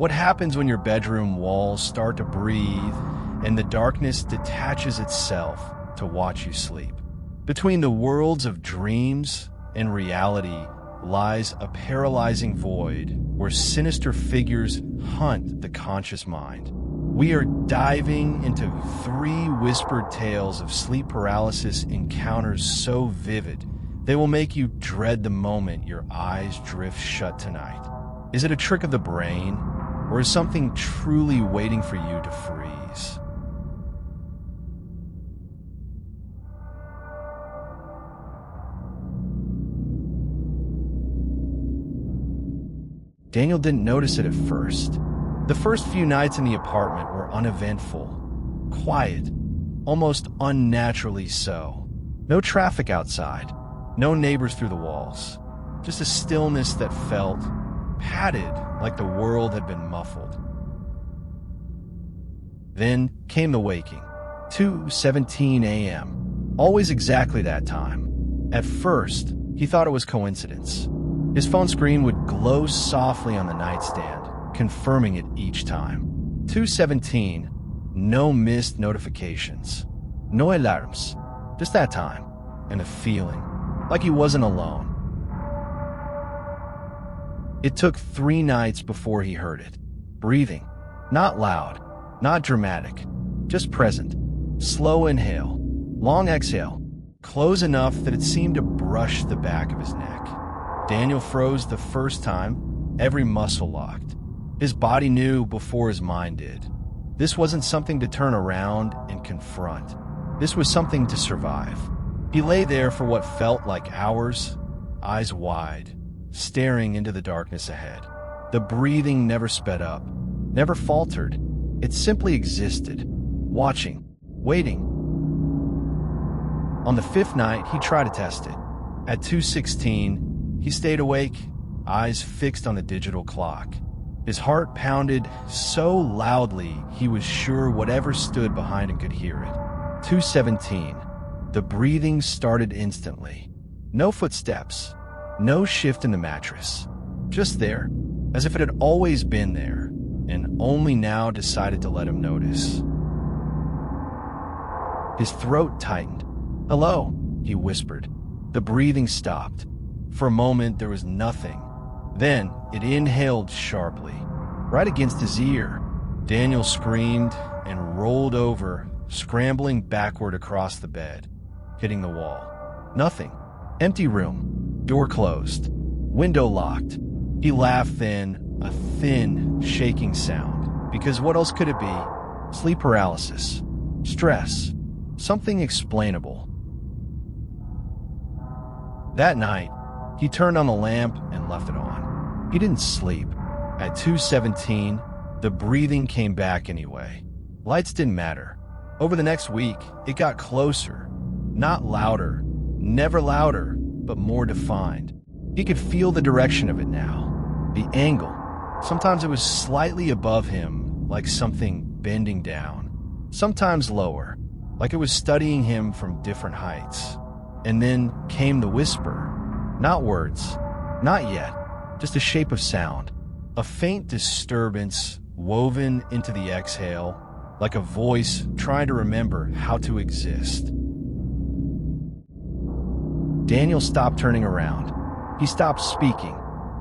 What happens when your bedroom walls start to breathe and the darkness detaches itself to watch you sleep? Between the worlds of dreams and reality lies a paralyzing void where sinister figures hunt the conscious mind. We are diving into 3 whispered tales of sleep paralysis encounters so vivid they will make you dread the moment your eyes drift shut tonight. Is it a trick of the brain, or is something truly waiting for you to freeze? Daniel didn't notice it at first. The first few nights in the apartment were uneventful, quiet, almost unnaturally so. No traffic outside, no neighbors through the walls, just a stillness that felt padded like the world had been muffled. Then came the waking, 2:17 a.m., always exactly that time. At first, he thought it was coincidence. His phone screen would glow softly on the nightstand, confirming it each time. 2:17, no missed notifications, no alarms, just that time, and a feeling like he wasn't alone. It took 3 nights before he heard it. Breathing, not loud, not dramatic, just present. Slow inhale, long exhale, close enough that it seemed to brush the back of his neck. Daniel froze the first time, every muscle locked. His body knew before his mind did. This wasn't something to turn around and confront. This was something to survive. He lay there for what felt like hours, eyes wide, staring into the darkness ahead. The breathing never sped up, never faltered. It simply existed, watching, waiting. On the 5th night, he tried to test it. At 2:16, he stayed awake, eyes fixed on the digital clock. His heart pounded so loudly he was sure whatever stood behind him could hear it. 2:17. The breathing started instantly. No footsteps, no shift in the mattress. Just there, as if it had always been there, and only now decided to let him notice. His throat tightened. "Hello," he whispered. The breathing stopped. For a moment, there was nothing. Then it inhaled sharply, right against his ear. Daniel screamed and rolled over, scrambling backward across the bed, hitting the wall. Nothing. Empty room. Door closed. Window locked. He laughed then, a thin, shaking sound. Because what else could it be? Sleep paralysis. Stress. Something explainable. That night, he turned on the lamp and left it on. He didn't sleep. At 2:17, the breathing came back anyway. Lights didn't matter. Over the next week, it got closer. Not louder, never louder, but more defined. He could feel the direction of it now. The angle. Sometimes it was slightly above him, like something bending down. Sometimes lower, like it was studying him from different heights. And then came the whisper. Not words, not yet, just a shape of sound. A faint disturbance woven into the exhale, like a voice trying to remember how to exist. Daniel stopped turning around. He stopped speaking.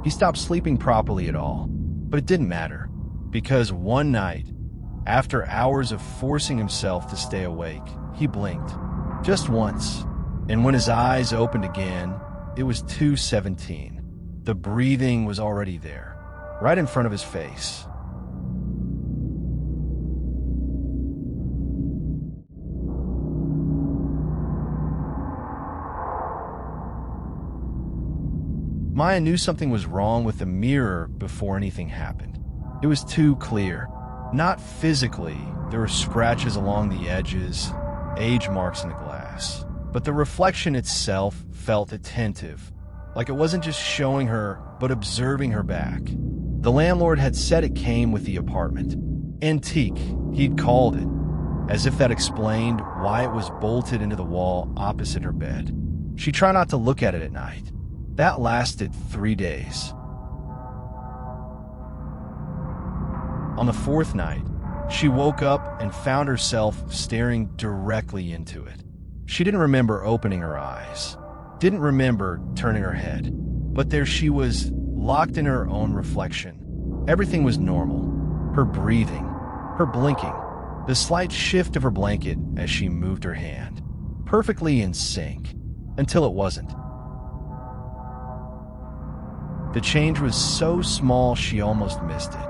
He stopped sleeping properly at all. But it didn't matter, because one night, after hours of forcing himself to stay awake, he blinked. Just once. And when his eyes opened again, it was 2:17. The breathing was already there, right in front of his face. Maya knew something was wrong with the mirror before anything happened. It was too clear. Not physically, there were scratches along the edges, age marks in the glass. But the reflection itself felt attentive, like it wasn't just showing her, but observing her back. The landlord had said it came with the apartment. Antique, he'd called it, as if that explained why it was bolted into the wall opposite her bed. She tried not to look at it at night. That lasted 3 days. On the fourth night, she woke up and found herself staring directly into it. She didn't remember opening her eyes, didn't remember turning her head, but there she was, locked in her own reflection. Everything was normal. Her breathing, her blinking, the slight shift of her blanket as she moved her hand. Perfectly in sync, until it wasn't. The change was so small she almost missed it.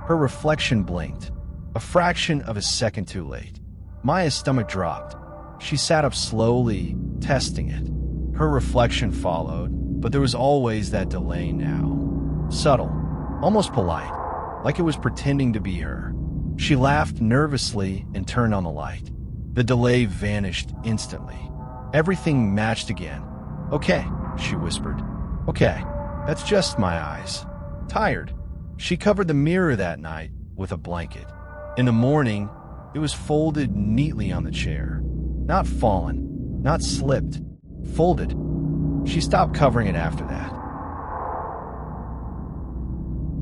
Her reflection blinked, a fraction of a second too late. Maya's stomach dropped. She sat up slowly, testing it. Her reflection followed, but there was always that delay now. Subtle, almost polite, like it was pretending to be her. She laughed nervously and turned on the light. The delay vanished instantly. Everything matched again. "Okay," she whispered. "Okay, that's just my eyes. Tired." She covered the mirror that night with a blanket. In the morning, it was folded neatly on the chair. Not fallen, not slipped, folded. She stopped covering it after that.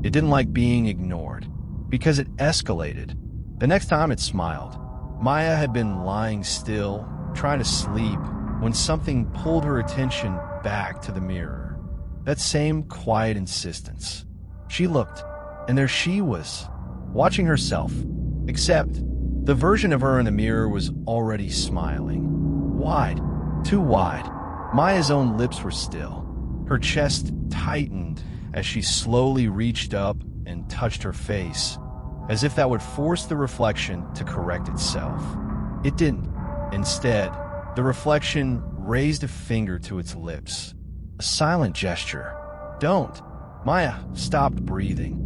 It didn't like being ignored, because it escalated. The next time it smiled, Maya had been lying still, trying to sleep, when something pulled her attention back to the mirror. That same quiet insistence. She looked, and there she was, watching herself, except the version of her in the mirror was already smiling. Wide, too wide. Maya's own lips were still. Her chest tightened as she slowly reached up and touched her face, as if that would force the reflection to correct itself. It didn't. Instead, the reflection raised a finger to its lips. A silent gesture. "Don't." Maya stopped breathing.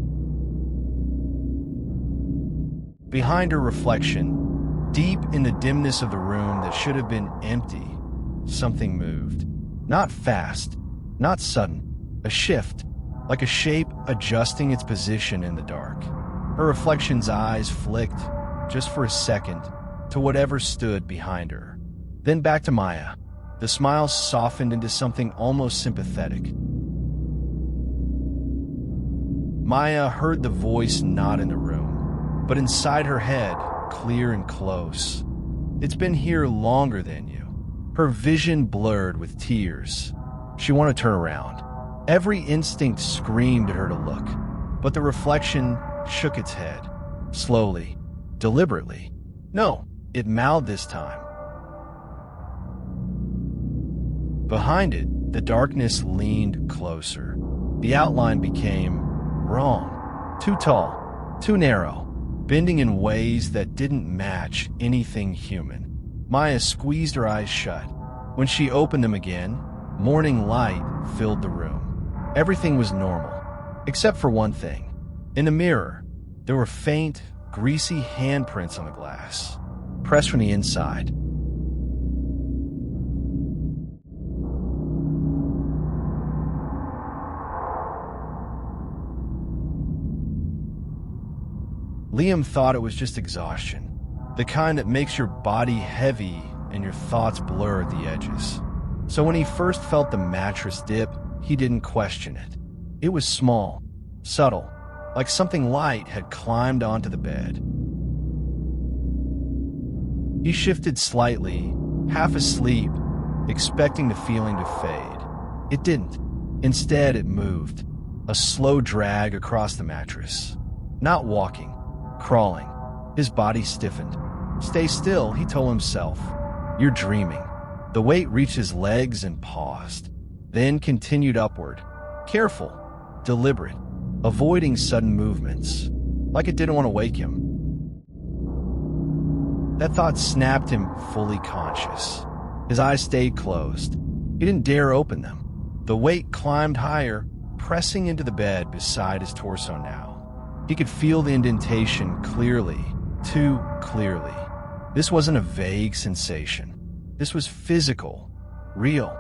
Behind her reflection, deep in the dimness of the room that should have been empty, something moved. Not fast, not sudden. A shift, like a shape adjusting its position in the dark. Her reflection's eyes flicked, just for a second, to whatever stood behind her. Then back to Maya. The smile softened into something almost sympathetic. Maya heard the voice not in the room, but inside her head, clear and close. "It's been here longer than you." Her vision blurred with tears. She wanted to turn around. Every instinct screamed at her to look, but the reflection shook its head, slowly, deliberately. "No," it mouthed this time. Behind it, the darkness leaned closer. The outline became wrong, too tall, too narrow, bending in ways that didn't match anything human. Maya squeezed her eyes shut. When she opened them again, morning light filled the room. Everything was normal, except for one thing. In the mirror, there were faint, greasy handprints on the glass, pressed from the inside. Liam thought it was just exhaustion, the kind that makes your body heavy and your thoughts blur at the edges. So when he first felt the mattress dip, he didn't question it. It was small, subtle, like something light had climbed onto the bed. He shifted slightly, half asleep, expecting the feeling to fade. It didn't. Instead, it moved, a slow drag across the mattress. Not walking, crawling. His body stiffened. "Stay still," he told himself. "You're dreaming." The weight reached his legs and paused, then continued upward. Careful, deliberate, avoiding sudden movements, like it didn't want to wake him. That thought snapped him fully conscious. His eyes stayed closed. He didn't dare open them. The weight climbed higher, pressing into the bed beside his torso now. He could feel the indentation clearly, too clearly. This wasn't a vague sensation. This was physical, real.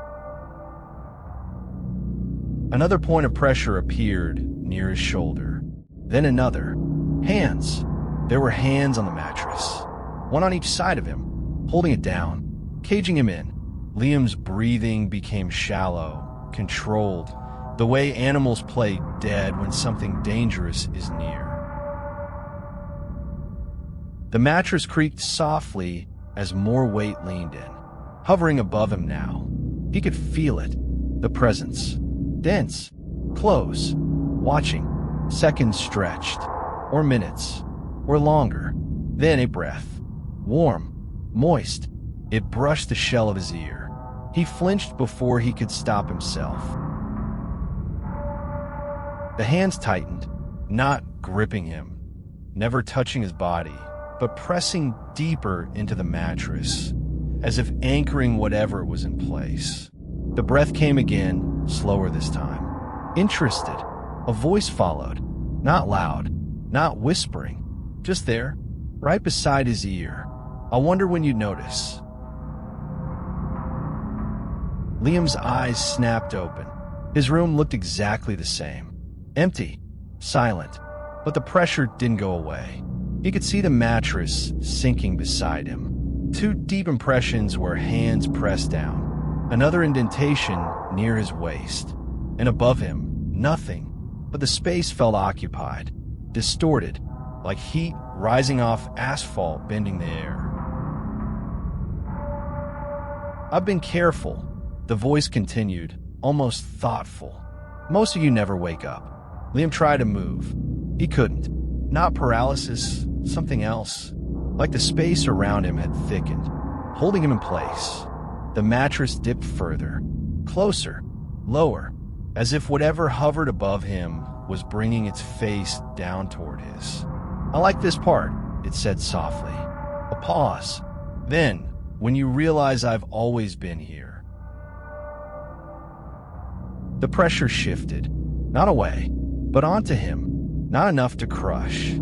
Another point of pressure appeared near his shoulder. Then another. Hands. There were hands on the mattress, one on each side of him, holding it down, caging him in. Liam's breathing became shallow, controlled, the way animals play dead when something dangerous is near. The mattress creaked softly as more weight leaned in, hovering above him now. He could feel it, the presence. Dense, close, watching. Seconds stretched, or minutes, or longer. Then a breath. Warm, moist. It brushed the shell of his ear. He flinched before he could stop himself. The hands tightened, not gripping him, never touching his body, but pressing deeper into the mattress, as if anchoring whatever was in place. The breath came again, slower this time. Interested, a voice followed, not loud, not whispering, just there, right beside his ear. I wonder when you'd notice. Liam's eyes snapped open. His room looked exactly the same. Empty, silent, but the pressure didn't go away. He could see the mattress sinking beside him. 2 deep impressions where hands pressed down. Another indentation near his waist. And above him, nothing. But the space felt occupied, distorted, like heat rising off asphalt bending the air. I've been careful, the voice continued, almost thoughtful. Most of you never wake up. Liam tried to move. He couldn't. Not paralysis, something else. Like the space around him had thickened, holding him in place. The mattress dipped further, closer, lower, as if whatever hovered above him was bringing its face down toward his. I like this part, it said softly. A pause. Then, when you realize I've always been here. The pressure shifted, not away, but onto him. Not enough to crush,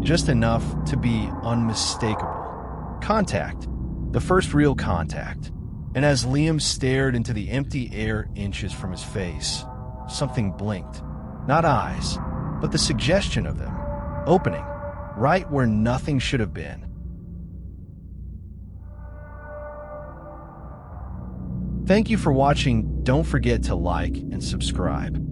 just enough to be unmistakable. Contact, the first real contact. And as Liam stared into the empty air inches from his face, something blinked. Not eyes, but the suggestion of them, opening, right where nothing should have been. Thank you for watching. Don't forget to like and subscribe.